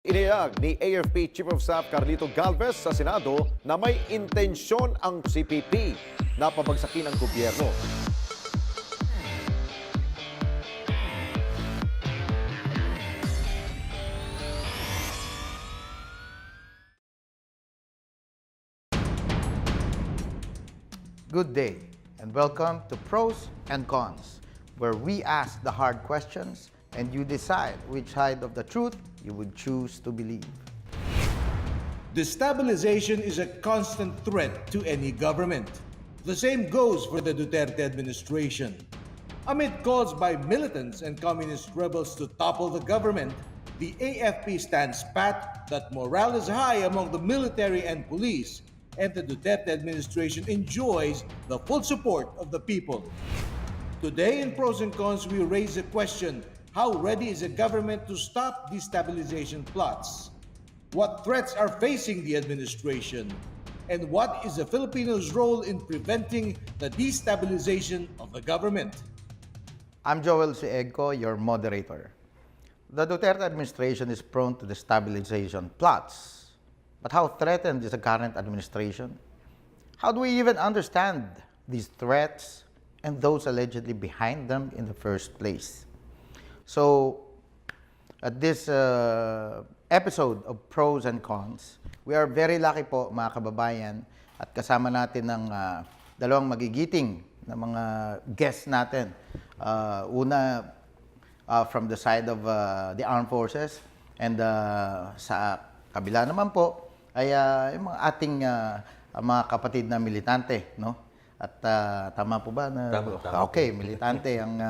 Inihayag ni AFP Chief of Staff Carlito Galvez sa Senado na may intensyon ang CPP na pabagsakin ang gobyerno. Good day and welcome to Pros and Cons, where we ask the hard questions and you decide which side of the truth you would choose to believe. Destabilization is a constant threat to any government. The same goes for the Duterte administration. Amid calls by militants and communist rebels to topple the government, the AFP stands pat that morale is high among the military and police, and the Duterte administration enjoys the full support of the people. Today in Pros and Cons, we raise the question, how ready is the government to stop destabilization plots? What threats are facing the administration? And what is the Filipinos' role in preventing the destabilization of the government? I'm Joel C. Egco, your moderator. The Duterte administration is prone to destabilization plots. But how threatened is the current administration? How do we even understand these threats and those allegedly behind them in the first place? So, at this episode of Pros and Cons, we are very lucky po mga kababayan at kasama natin ng dalawang magigiting na mga guests natin. Una, from the side of the armed forces, and sa kabila naman po ay yung mga ating mga kapatid na militante, no? At tama po ba na Tama. okay, militante ang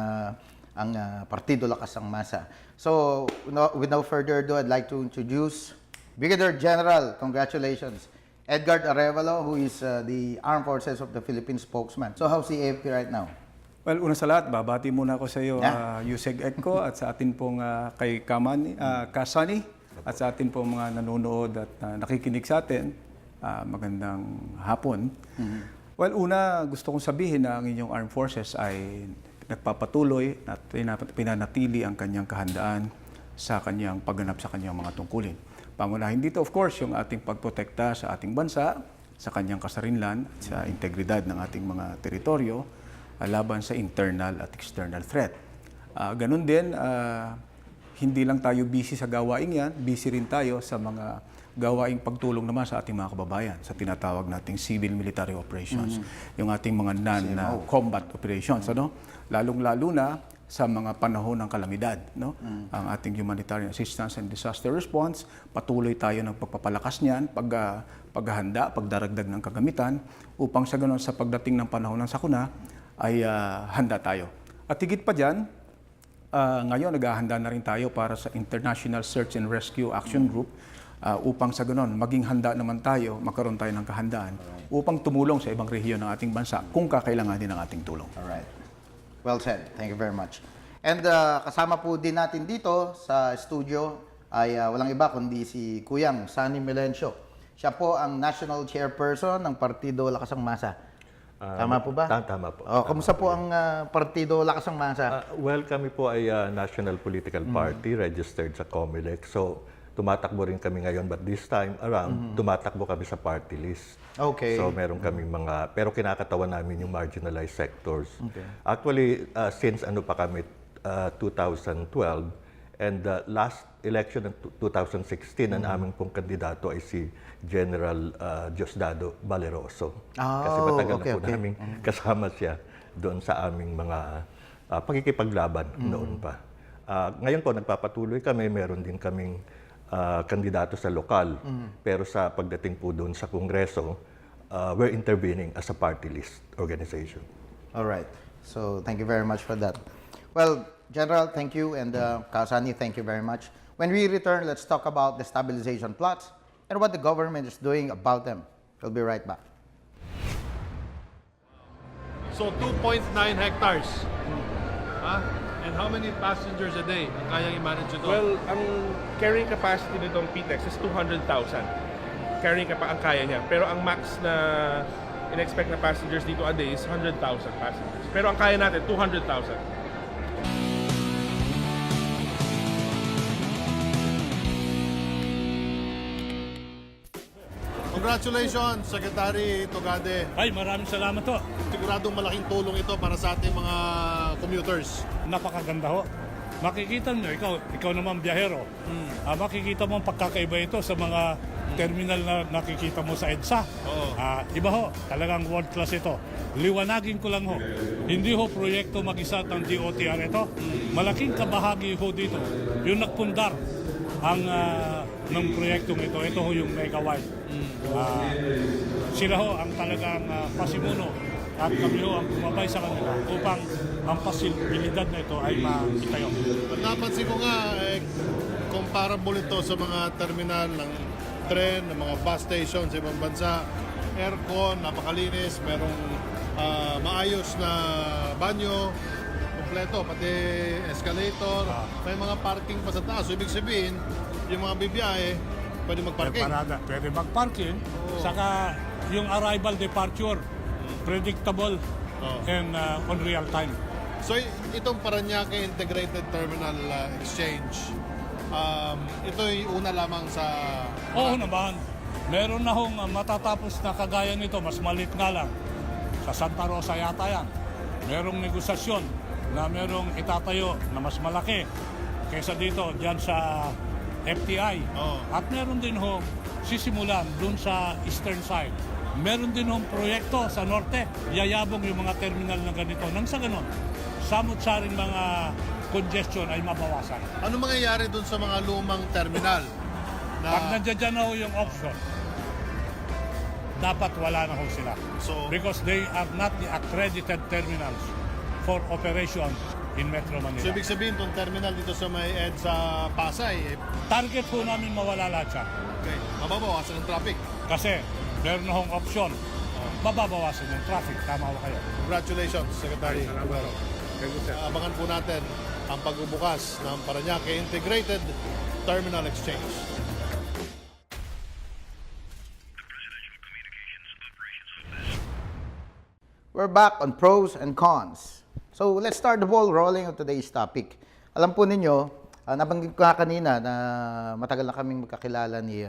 Partido Lakas ng Masa. So, with no further ado, I'd like to introduce Brigadier General, congratulations, Edgar Arevalo, who is the Armed Forces of the Philippine spokesman. So, how's the AFP right now? Well, una sa lahat, babati muna ako sa iyo, Usec Egco, at sa atin pong kay Kasani, at sa atin pong mga nanonood at nakikinig sa atin. Magandang hapon. Well, una, gusto kong sabihin na ang inyong Armed Forces ay nagpapatuloy at pinanatili ang kanyang kahandaan sa kanyang pagganap sa kanyang mga tungkulin. Pangunahin dito, of course, yung ating pagprotekta sa ating bansa, sa kanyang kasarinlan, at sa integridad ng ating mga teritoryo, laban sa internal at external threat. Ganun din, hindi lang tayo busy sa gawain yan, busy rin tayo sa mga gawaing pagtulong naman sa ating mga kababayan sa tinatawag nating civil-military operations, yung ating mga non-combat operations, ano? Lalong-lalo na sa mga panahon ng kalamidad, no? Ang ating humanitarian assistance and disaster response, patuloy tayo ng pagpapalakas niyan, paghahanda, pagdaragdag ng kagamitan, upang sa ganun sa pagdating ng panahon ng sakuna, ay handa tayo. At higit pa dyan, ngayon naghahanda na rin tayo para sa International Search and Rescue Action Group upang sa ganon maging handa naman tayo, magkaroon tayo ng kahandaan upang tumulong sa ibang rehiyon ng ating bansa kung kakailanganin ng ating tulong. Alright. Well said. Thank you very much. And kasama po din natin dito sa studio ay walang iba kundi si Kuyang Sunny Melencio. Siya po ang National Chairperson ng Partido Lakas ng Masa. Tama po ba? Tama po. Kamusta po ang Partido Lakas ng Masa? Well, kami po ay national political party, registered sa COMELEC. So, tumatakbo rin kami ngayon, but this time around, tumatakbo kami sa party list. Okay. So, meron kami mga, pero kinakatawan namin yung marginalized sectors. Okay. Actually, since ano pa kami, 2012, and last election ng 2016, ang aming pong kandidato ay si General Diosdado Valeroso. Kasi matagal na po namin kasama siya doon sa aming mga pagkikipaglaban noon pa. Ngayon po, nagpapatuloy kami, meron din kaming kandidato sa lokal. Pero sa pagdating po doon sa Kongreso, we're intervening as a party list organization. All right. So, thank you very much for that. Well, General, thank you, and Kasani, thank you very much. When we return, let's talk about the stabilization plots and what the government is doing about them. We'll be right back. So 2.9 hectares. And how many passengers a day ang kayang i-manage ito? Well, ang carrying capacity nitong PTEX is 200,000. Carrying ang kaya niya. Pero ang max na in-expect na passengers dito a day is 100,000 passengers. Pero ang kaya natin, 200,000. Congratulations, Secretary Togade. Ay, maraming salamat ho. Siguradong malaking tulong ito para sa ating mga commuters. Napakaganda ho. Makikita nyo, ikaw naman biyahero. Makikita mo ang pagkakaiba ito sa mga terminal na nakikita mo sa EDSA. Iba ho, talagang world class ito. Liwanagin ko lang ho, hindi ho proyekto mag-isa ng DOTR ito. Malaking kabahagi ho dito, yung nagpundar ng proyektong ito. Ito ho yung Megawide. Sila ho ang talagang pasimuno at kami ho ang kumabay sa kanila upang ang posibilidad na ito ay maitayo. Napansin ko nga, comparable ito sa mga terminal ng tren, ng mga bus station sa ibang bansa. Aircon, napakalinis, merong maayos na banyo, kompleto, pati escalator, may mga parking pa sa taas. So, ibig sabihin, yung mga bibiyahe, pwede magparking. Pwede magparking, saka yung arrival departure, predictable and on real time. So itong Parañaque Integrated Terminal Exchange, ito'y una lamang sa... Oo naman, meron na hong matatapos na kagaya nito, mas maliit nga lang. Sa Santa Rosa yata yan. Merong negosasyon na merong itatayo na mas malaki kaysa dito, dyan sa FTI. At meron din hong sisimulan dun sa eastern side. Meron din hong proyekto sa norte, yayabong yung mga terminal na ganito. Nang sa ganon, samot-saring mga congestion ay mabawasan. Ano mangyayari dun sa mga lumang terminal? Pag nandiyan na ho yung option, dapat wala na ho sila. Because they are not the accredited terminals for operation in Metro Manila. So ibig sabihin itong terminal dito sa may sa Pasay, Target ho namin mawala lahat siya. okay, mababawasan ang traffic. Kasi meron na hong option, mababawasan yung traffic. Tama ho kayo. Congratulations, Secretary. Thank you, sir. Abangan po natin ang pagbubukas ng Parañaque Integrated Terminal Exchange. We're back on pros and cons. So let's start the ball rolling on today's topic. Alam po ninyo, nabanggit ko nga kanina na matagal na kaming magkakilala ni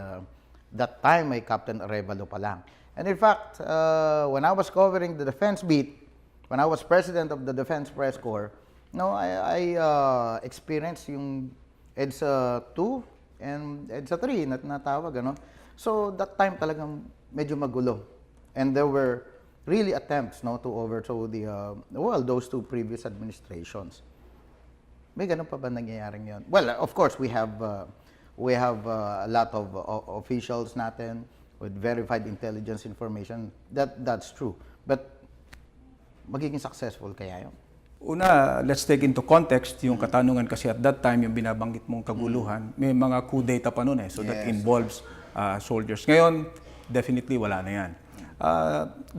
that time ay Captain Arevalo pa lang. And in fact, when I was covering the defense beat, when I was president of the Defense Press Corps, I experienced yung EDSA 2 and EDSA 3 na tinatawag. So that time talagang medyo magulo. And there were really attempts to overthrow those two previous administrations. May ganun pa ba nangyayaring yun? Well, of course, we have a lot of officials natin with verified intelligence information. That's true. But magiging successful kaya yun? Una, let's take into context yung katanungan kasi at that time yung binabanggit mong kaguluhan, may mga coup d'etat pa nun so that involves soldiers. Ngayon, definitely wala na yan.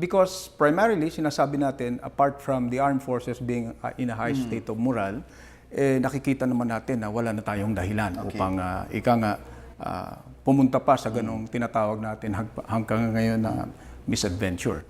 Because primarily, sinasabi natin, apart from the armed forces being in a high state of morale, nakikita naman natin na wala na tayong dahilan upang pumunta pa sa ganong tinatawag natin hanggang ngayon na misadventure.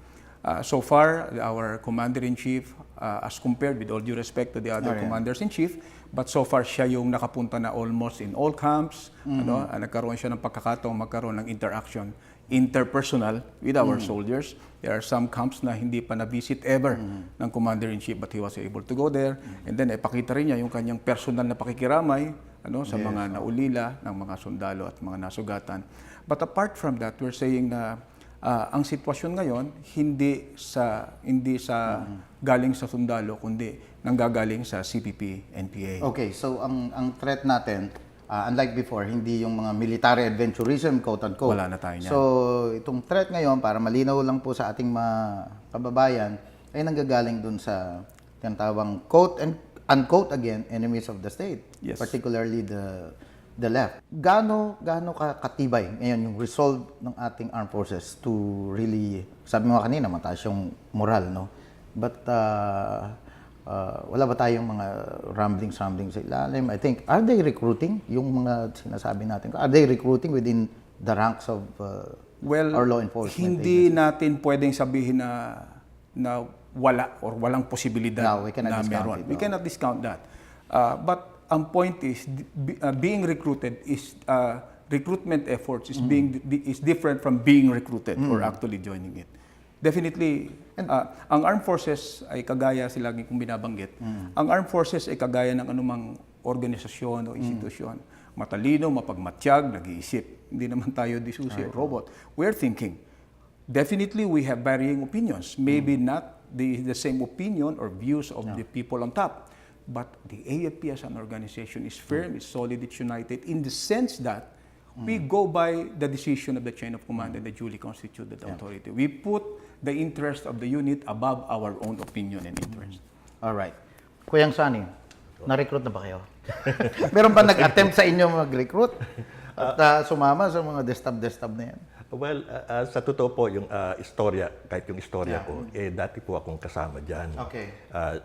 So far, our Commander-in-Chief, as compared with all due respect to the other Commanders-in-Chief, but so far siya yung nakapunta na almost in all camps, nagkaroon siya ng pagkakataong magkaroon ng interaction interpersonal with our soldiers. There are some camps na hindi pa na-visit ever ng Commander-in-Chief but he was able to go there. And then ipakita rin niya yung kanyang personal na pakikiramay sa mga naulila ng mga sundalo at mga nasugatan. But apart from that, we're saying na ang sitwasyon ngayon hindi sa galing sa sundalo kundi nanggagaling sa CPP, NPA. Okay, so ang threat natin, unlike before, hindi yung mga military adventurism, quote-unquote. Wala na tayo niyan. So, itong threat ngayon, para malinaw lang po sa ating mga kababayan, ay nanggagaling dun sa tinatawang quote and unquote again, enemies of the state. Yes. Particularly the left. Gaano katibay ngayon yung resolve ng ating armed forces to really, sabi mo kanina, mataas yung moral, no? But wala ba tayong mga ramblings sa ilalim? I think, are they recruiting? Yung mga sinasabi natin, are they recruiting within the ranks of our law enforcement hindi agencies? natin pwedeng sabihin na wala or walang posibilidad No, we cannot na discount meron. it, We no. cannot discount that. But ang point is, being recruited is recruitment efforts is different from being recruited or actually joining it. Definitely, ang armed forces ay kagaya sila kung binabanggit. Ang armed forces ay kagaya ng anumang organisasyon o institusyon. Matalino, mapagmatsyag, nag-iisip. Hindi naman tayo disusi o robot. We're thinking. Definitely, we have varying opinions. Maybe not the same opinion or views of the people on top. But the AFP as an organization is firm, is solid, it's united in the sense that we go by the decision of the chain of command and the duly constituted authority. We put the interest of the unit above our own opinion and interest. Alright. Kuyang Sunny, na-recruit na ba kayo? Meron ba nag-attempt sa inyo mag-recruit? At sumama sa mga destab na yan? Well, sa totoo po, yung istorya, kahit yung istorya ko, dati po akong kasama dyan. Okay.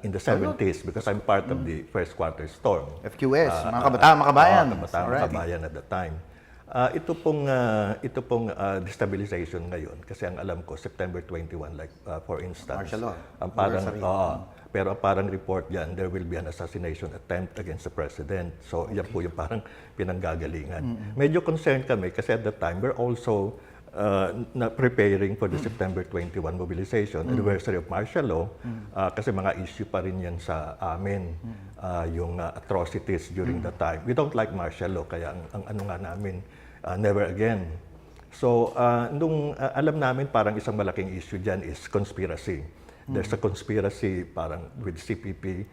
In the 70s, because I'm part of the first quarter storm. FQS, mga kabataan, makabayan. Kabataan, makabayan at the time. Ito pong destabilization ngayon, kasi ang alam ko, September 21, like for instance. Martial law. Ang parang, pero ang parang report yan, there will be an assassination attempt against the president. So, yan po yung parang pinanggagalingan. Medyo concerned kami kasi at the time, we're also preparing for the September 21 mobilization, anniversary of martial law, kasi mga issue pa rin yan sa amin, yung atrocities during that time. We don't like martial law, kaya ang ano nga namin, never again. So, nung alam namin parang isang malaking issue dyan is conspiracy. There's a conspiracy parang with CPP,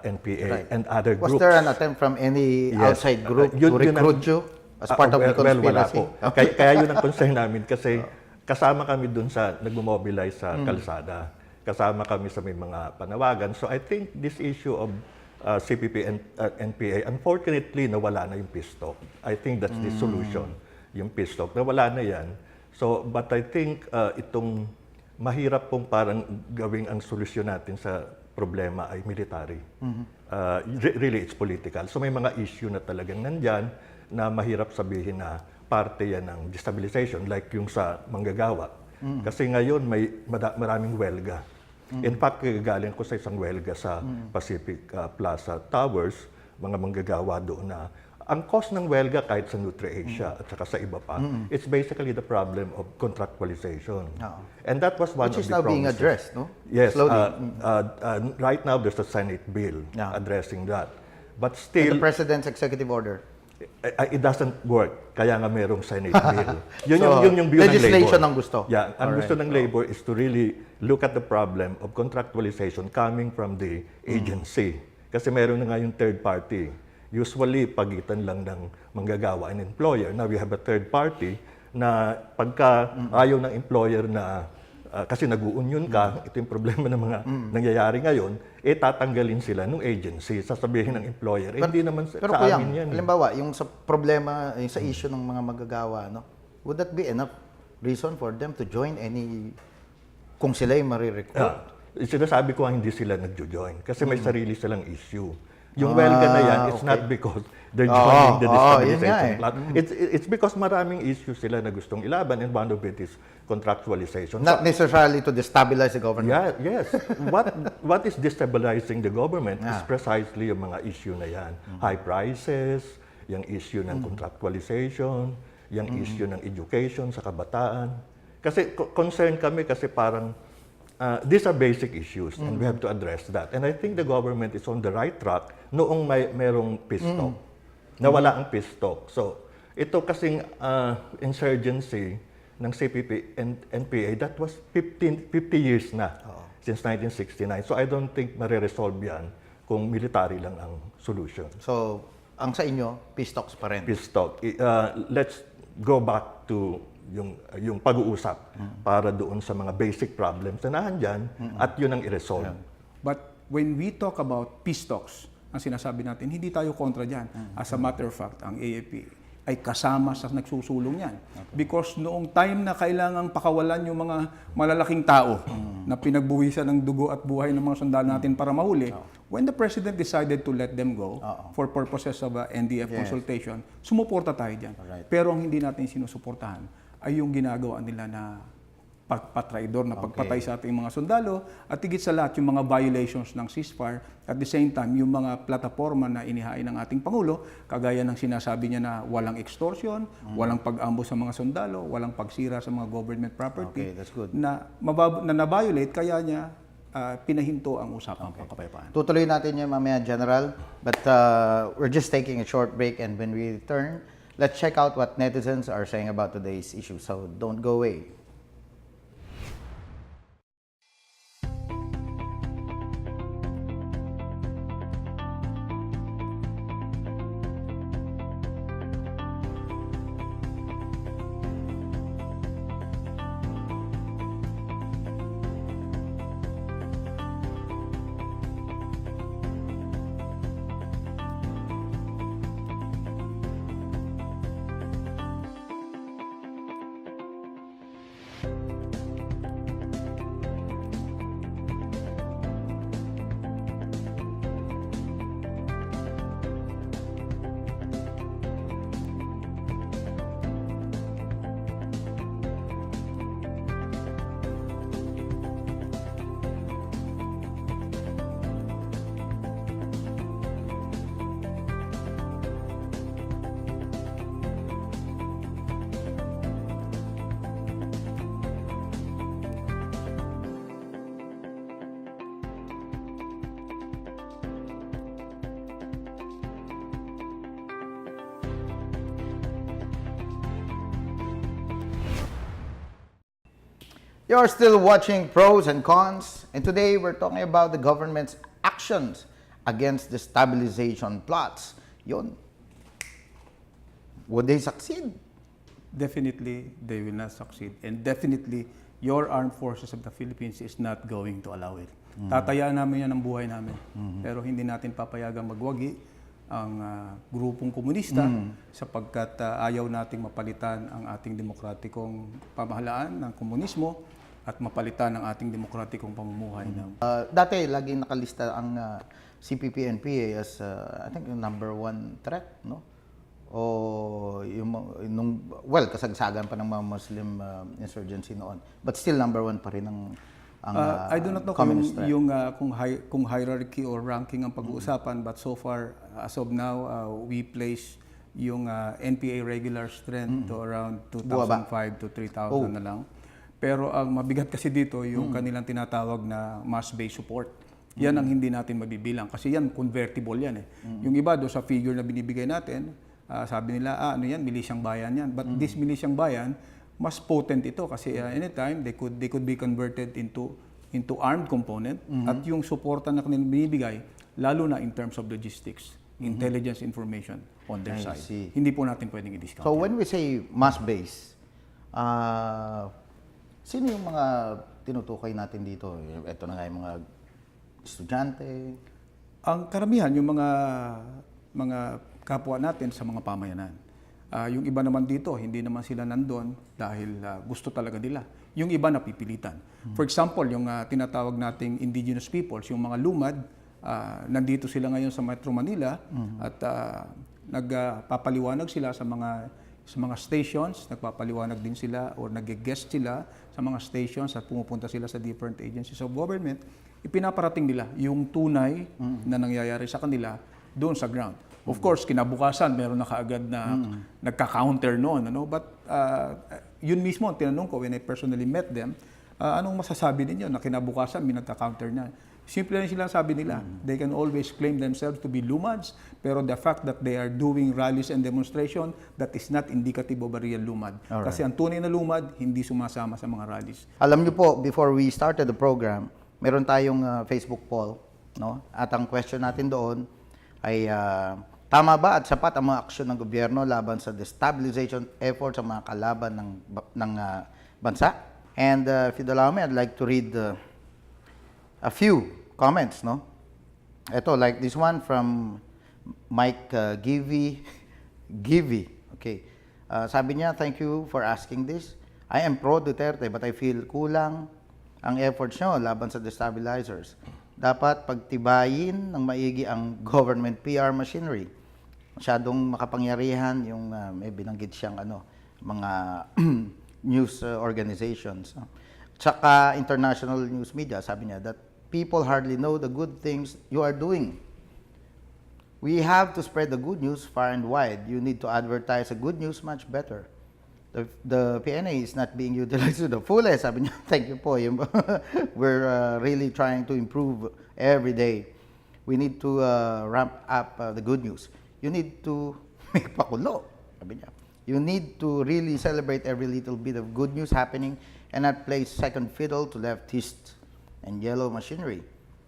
NPA, and other groups. Was there an attempt from any outside group to recruit you? As part of the conspiracy? Well, wala po. Kaya yun ang concern namin kasi kasama kami dun sa nagmo-mobilize sa kalsada. Kasama kami sa may mga panawagan. So I think this issue of CPP and NPA, unfortunately, nawala na yung pistok. I think that's the solution, yung pistok. Nawala na yan. So, but I think itong mahirap pong parang gawing ang solusyon natin sa problema ay military. Really, it's political. So may mga issue na talagang nandyan na mahirap sabihin na parte yan ng destabilization, like yung sa manggagawa. Kasi ngayon may maraming welga. In fact, galing ko sa isang welga sa Pacific Plaza Towers, mga manggagawa doon na ang cost ng welga kahit sa Nutri-Asia at saka sa iba pa, it's basically the problem of contractualization. And that was one Which of is the now being promises. addressed, no? Yes. Slowly. Right now, there's a Senate bill addressing that. But And still, the President's executive order. it doesn't work. Kaya nga merong Senate bill. Yun So, yung view ng labor. legislation ang gusto. Yeah, ang gusto ng labor is to really look at the problem of contractualization coming from the agency. Kasi meron na nga yung third party. Usually, pagitan lang ng manggagawa and employer. Now, we have a third party na pagka ayaw ng employer na kasi nag-uunion ka, ito yung problema ng mga nangyayari ngayon, tatanggalin sila ng agency, sasabihin ng employer, hindi naman sa amin yan. Halimbawa, yung sa problema, yung sa issue ng mga magagawa, no? Would that be enough reason for them to join any, kung sila yung marirecruit? Sinasabi ko hindi sila nag-join kasi may sarili silang issue. Yung welga na yan, it's not because they're joining the destabilization plot. It's because maraming issues sila na gustong ilaban, and one of it is contractualization. Not necessarily to destabilize the government. Yeah, yes. What is destabilizing the government is precisely yung mga issue na yan. High prices, yung issue ng contractualization, yung issue ng education sa kabataan. Kasi concerned kami kasi parang these are basic issues and we have to address that. And I think the government is on the right track noong merong peace talk. Nawala ang peace talk. So, ito kasing insurgency ng CPP and NPA, that was 50 years na since 1969. So, I don't think mariresolve yan kung military lang ang solution. So, ang sa inyo, peace talks pa rin. Peace talk. Let's go back to yung pag-uusap para doon sa mga basic problems na nandyan at yun ang i-resolve. But when we talk about peace talks, ang sinasabi natin, hindi tayo kontra dyan. As a matter of fact, ang AFP ay kasama sa nagsusulong yan. Because noong time na kailangang pakawalan yung mga malalaking tao na pinagbuhisan ng dugo at buhay ng mga sundalo natin para mahuli, when the President decided to let them go for purposes of NDF consultation, sumuporta tayo dyan. Pero ang hindi natin sinusuportahan ay yung ginagawa nila na pagpatraidor na pagpatay sa ating mga sundalo, at higit sa lahat yung mga violations ng ceasefire. At the same time, yung mga plataforma na inihain ng ating Pangulo, kagaya ng sinasabi niya na walang extortion, walang pag-ambo sa mga sundalo, walang pagsira sa mga government property, Okay, that's good. na na-violate, kaya niya pinahinto ang usapang pangkapayapaan. Tutuloy natin yan mamaya, General. But we're just taking a short break, and when we return, let's check out what netizens are saying about today's issue. So don't go away. You're still watching Pros and Cons, and today we're talking about the government's actions against destabilization plots. Yun. Would they succeed? Definitely, they will not succeed. And definitely, your armed forces of the Philippines is not going to allow it. Tatayaan namin yan ang buhay namin. Pero hindi natin papayagang magwagi ang grupong komunista sapagkat ayaw nating mapalitan ang ating demokratikong pamahalaan ng komunismo at mapalitan ang ating demokratikong pamumuhay. Dati, laging nakalista ang CPP-NPA as, I think, yung number one threat, no? O yung, well, kasagsagan pa ng mga Muslim insurgency noon. But still, number one pa rin ang I do not know communist threat. kung hierarchy or ranking ang pag-uusapan, but so far, as of now, we place yung NPA regular strength to around 2,500 to 3,000 na lang. Pero ang mabigat kasi dito, yung kanilang tinatawag na mass-based support. Yan ang hindi natin mabibilang kasi yan, convertible yan. Yung iba doon sa figure na binibigay natin, sabi nila, ano yan, milisyang bayan yan. But this milisyang bayan, mas potent ito kasi anytime they could be converted into armed component at yung suporta na kanilang binibigay, lalo na in terms of logistics, intelligence information on their side. Hindi po natin pwedeng i-discount. So when we say mass-based, sino yung mga tinutukoy natin dito? Ito na nga yung mga estudyante. Ang karamihan, yung mga kapwa natin sa mga pamayanan. Yung iba naman dito, hindi naman sila nandun dahil gusto talaga nila. Yung iba napipilitan. For example, yung tinatawag nating indigenous peoples, yung mga lumad, nandito sila ngayon sa Metro Manila at nagpapaliwanag sila sa mga stations, nagpapaliwanag din sila or nag-guest sila sa mga stations at pumupunta sila sa different agencies of government, ipinaparating nila yung tunay na nangyayari sa kanila doon sa ground. Of course, kinabukasan, meron na kaagad na nagka-counter noon. Ano? But yun mismo ang tinanong ko when I personally met them, anong masasabi ninyo na kinabukasan, may nagka-counter na? Simple na sila sabi nila. They can always claim themselves to be lumads, pero the fact that they are doing rallies and demonstration, that is not indicative of a real lumad. Alright. Kasi ang tunay na lumad, hindi sumasama sa mga rallies. Alam niyo po, before we started the program, meron tayong Facebook poll, no? At ang question natin doon ay tama ba at sapat ang mga aksyon ng gobyerno laban sa destabilization efforts sa mga kalaban ng bansa? And if you'd allow me, I'd like to read a few comments, no? Ito, like this one from Mike Givy. Okay. Sabi niya, thank you for asking this. I am pro Duterte but I feel kulang ang efforts nyo laban sa destabilizers. Dapat pagtibayin ng maigi ang government PR machinery. Masyadong makapangyarihan yung may binanggit siyang mga news organizations. tsaka international news media, sabi niya, that people hardly know the good things you are doing. We have to spread the good news far and wide. You need to advertise the good news much better. The PNA is not being utilized to the fullest. Sabi niya, thank you po. We're really trying to improve every day. We need to ramp up the good news. You need to make pakulo, sabi niya. You need to really celebrate every little bit of good news happening and not play second fiddle to leftists and yellow machinery.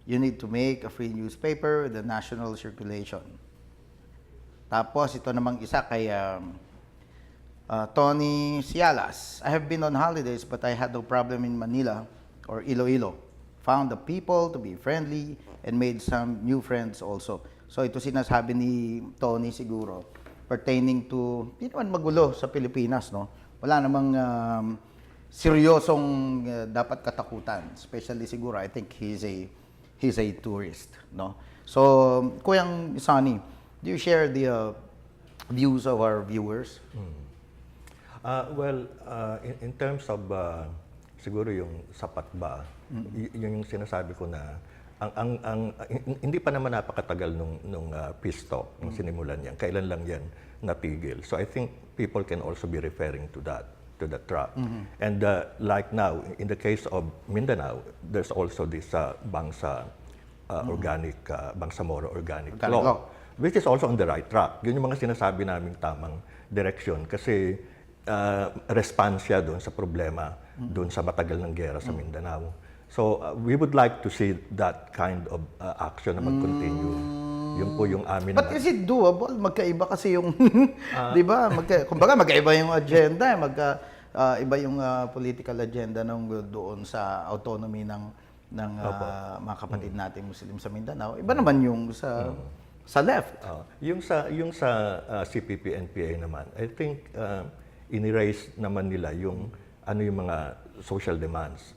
You need to make a free newspaper with a national circulation. Tapos ito namang isa kay Tony Cialas. I have been on holidays but I had no problem in Manila or Iloilo. Found the people to be friendly and made some new friends also. So ito sinasabi ni Tony siguro pertaining to, hindi naman magulo sa Pilipinas, no? Wala namang seryosong dapat katakutan. Especially siguro, I think he's a tourist, no? So, Kuyang Sonny, do you share the views of our viewers? In terms of siguro yung sapat ba, yun yung sinasabi ko na hindi pa naman napakatagal nung peace talk nung sinimulan yan. Kailan lang yan natigil. So I think people can also be referring to that track. And like now, in the case of Mindanao, there's also this Bangsa Bangsamoro organic law, which is also on the right track. Yun yung mga sinasabi naming tamang direksyon kasi response siya doon sa problema, doon sa matagal ng gera sa Mindanao. So we would like to see that kind of action na mag-continue. Yun po yung amin. But is it doable? Magkaiba kasi yung, di ba? Kumbaga magkaiba yung agenda, iba yung political agenda ng doon sa autonomy ng mga kapatid nating Muslim sa Mindanao. Iba naman yung sa left. Yung sa CPP-NPA naman, I think in-erase naman nila yung yung mga social demands,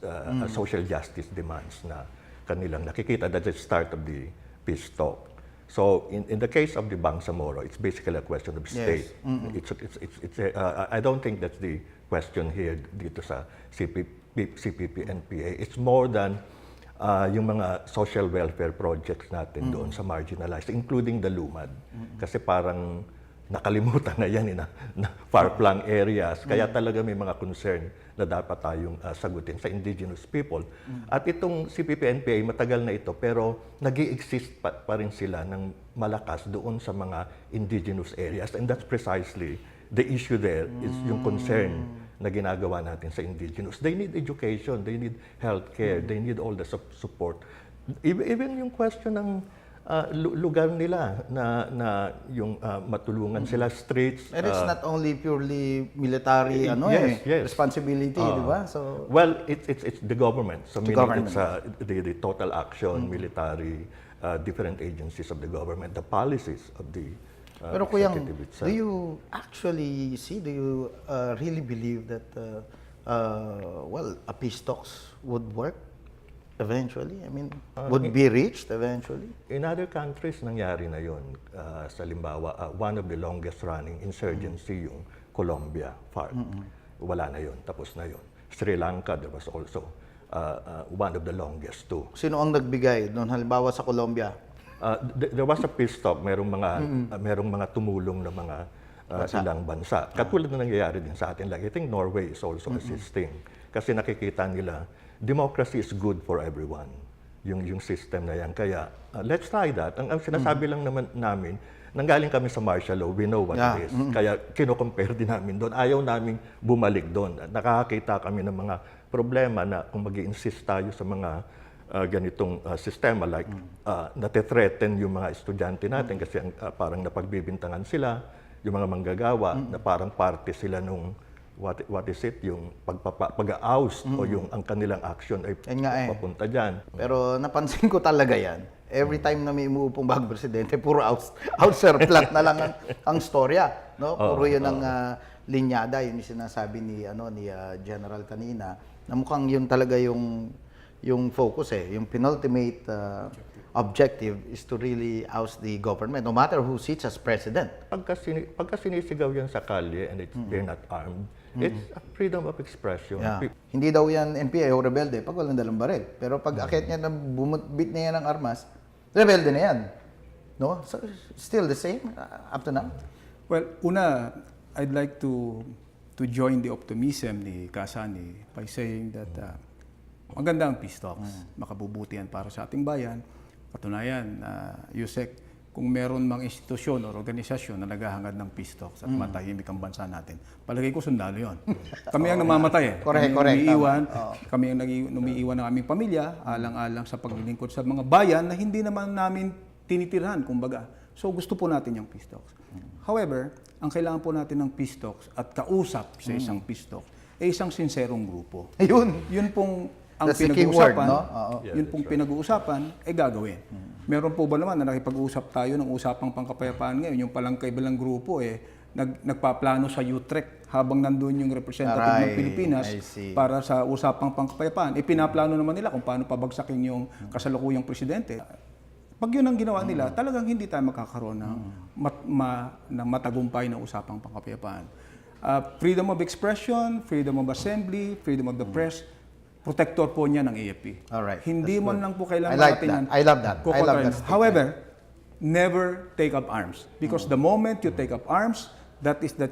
social justice demands na kanilang nakikita. That's the start of the peace talk. So in the case of the Bangsamoro, it's basically a question of state. I don't think that's the question here dito sa CPP-NPA. It's more than yung mga social welfare projects natin doon sa marginalized, including the lumad. Kasi parang nakalimutan na yan na far-flung areas. Kaya talaga may mga concern na dapat tayong sagutin sa indigenous people. At itong CPP-NPA, matagal na ito, pero nag-i-exist pa rin sila ng malakas doon sa mga indigenous areas. And that's precisely the issue there, is yung concern na ginagawa natin sa indigenous. They need education, they need healthcare, they need all the support. Even yung question ng lugar nila na yung matulungan sila, streets. And it's not only purely military responsibility, di ba? So well, it's the government. So meaning it's the total action, military, different agencies of the government, the policies of the pero Kuyang, executive itself. do you actually see, do you really believe that a peace talks would work? Eventually? I mean, would be reached eventually? In other countries, nangyari na yun. Sa limbawa, one of the longest running insurgency, yung Colombia, FARC. Wala na yun, tapos na yun. Sri Lanka, there was also one of the longest too. Sino ang nagbigay doon, halimbawa sa Colombia? There was a peace talk, merong mga tumulong na mga ilang bansa. Katulad na nangyayari din sa atin lang. I think Norway is also assisting. Kasi nakikita nila, democracy is good for everyone, yung system na yan. Kaya, let's try that. Ang sinasabi lang naman namin, nanggaling kami sa martial law, we know what it is. Kaya, kino-compare din namin doon. Ayaw namin bumalik doon. Nakakakita kami ng mga problema na kung mag-i-insist tayo sa mga ganitong sistema, like nate-threaten yung mga estudyante natin kasi parang napagbibintangan sila, yung mga manggagawa, na parang parte sila nung what is it, yung pag-oust o yung ang kanilang action ay papunta dyan. Pero napansin ko talaga yan. Every time na may umuupong bagong presidente, puro ouster plot na lang ang storya. No? Puro yun ang linyada, yun yung sinasabi ni General kanina, na mukhang yun talaga yung focus yung penultimate objective is to really oust the government, no matter who sits as president. Pagka sinisigaw yan sa kalye and they're not armed, it's a freedom of expression. Yeah. Hindi daw yan NPA o rebelde pag walang dalang baril. Pero pag akit niya na bumutbit na yan ng armas, rebelde na yan. No? So, still the same up to now? Well, una, I'd like to join the optimism ni Kasani by saying that maganda ang peace talks. Makabubuti yan para sa ating bayan. Katunayan, Usec, kung meron mang institusyon o organisasyon na naghahangad ng peace talks at matahimik ang bansa natin, palagay ko sundalo yun. Kami ang namamatay eh. Correct. Kami ang umiiwan ng aming pamilya, alang-alang sa paglilingkod sa mga bayan na hindi naman namin tinitirhan, kumbaga. So gusto po natin yung peace talks. However, ang kailangan po natin ng peace talks at kausap sa isang peace talks ay isang sinserong grupo. Yun pong ang that's the key word, pinag-uusapan, no? yun pong pinag-uusapan, ay gagawin. Meron po ba naman na nakipag-usap tayo ng usapang pangkapayapaan ngayon, yung palang kaibalang grupo nagpaplano sa Utrecht habang nandun yung representative ng Pilipinas para sa usapang pangkapayapaan. Pinaplano naman nila kung paano pabagsakin yung kasalukuyang presidente. Pag yun ang ginawa nila, talagang hindi tayo magkakaroon ng matagumpay na usapang pangkapayapaan. Freedom of expression, freedom of assembly, freedom of the press, protector po niya ng AFP. Alright. Hindi man lang po kailangan natin yan. I love that. However, never take up arms. Because the moment you take up arms, that is the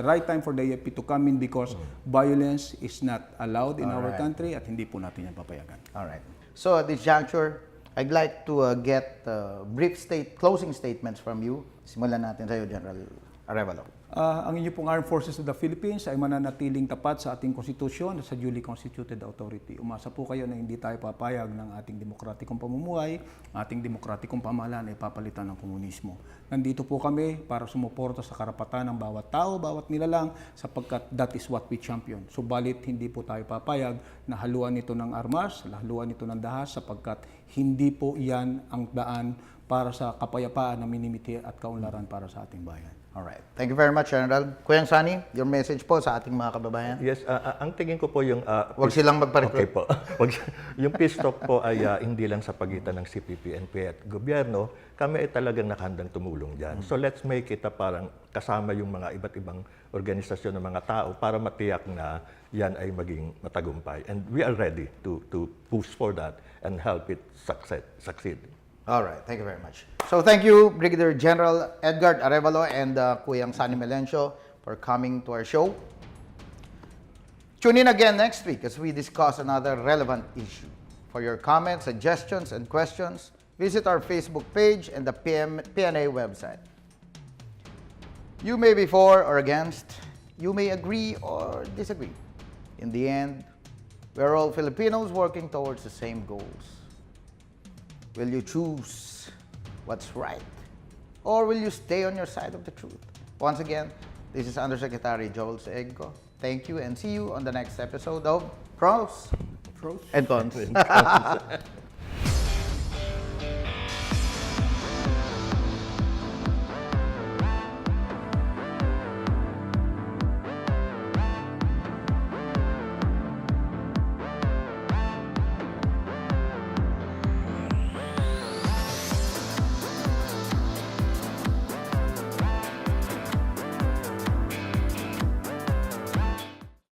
right time for the AFP to come in because violence is not allowed in our country at hindi po natin yan papayagan. Alright. So at this juncture, I'd like to get brief closing statements from you. Simulan natin sa iyo, General Arevalo. Ang inyo pong Armed Forces of the Philippines ay mananatiling tapat sa ating konstitusyon at sa duly constituted authority. Umasa po kayo na hindi tayo papayag ng ating demokratikong pamumuhay, ating demokratikong pamahalaan ay papalitan ng komunismo. Nandito po kami para sumuporta sa karapatan ng bawat tao, bawat nilalang, sapagkat that is what we champion. Subalit hindi po tayo papayag na haluan ito ng armas, haluan ito ng dahas, sapagkat hindi po iyan ang daan para sa kapayapaan na minimiti at kaunlaran para sa ating bayan. Alright. Thank you very much, General. Kuyang Sunny, your message po sa ating mga kababayan. Yes, ang tingin ko po yung... Huwag silang magpa-recruit. Okay po. Yung peace talk po ay hindi lang sa pagitan ng CPP, NPA at gobyerno, kami ay talagang nakahandang tumulong dyan. So let's make it parang kasama yung mga iba't ibang organisasyon ng mga tao para matiyak na yan ay maging matagumpay. And we are ready to push for that and help it succeed. All right, thank you very much. So thank you, Brigadier General Edgar Arevalo and Kuyang Sunny Melencio for coming to our show. Tune in again next week as we discuss another relevant issue. For your comments, suggestions, and questions, visit our Facebook page and the PNA website. You may be for or against, you may agree or disagree. In the end, we're all Filipinos working towards the same goals. Will you choose what's right? Or will you stay on your side of the truth? Once again, this is Undersecretary Joel Egco. Thank you and see you on the next episode of Pros and Cons.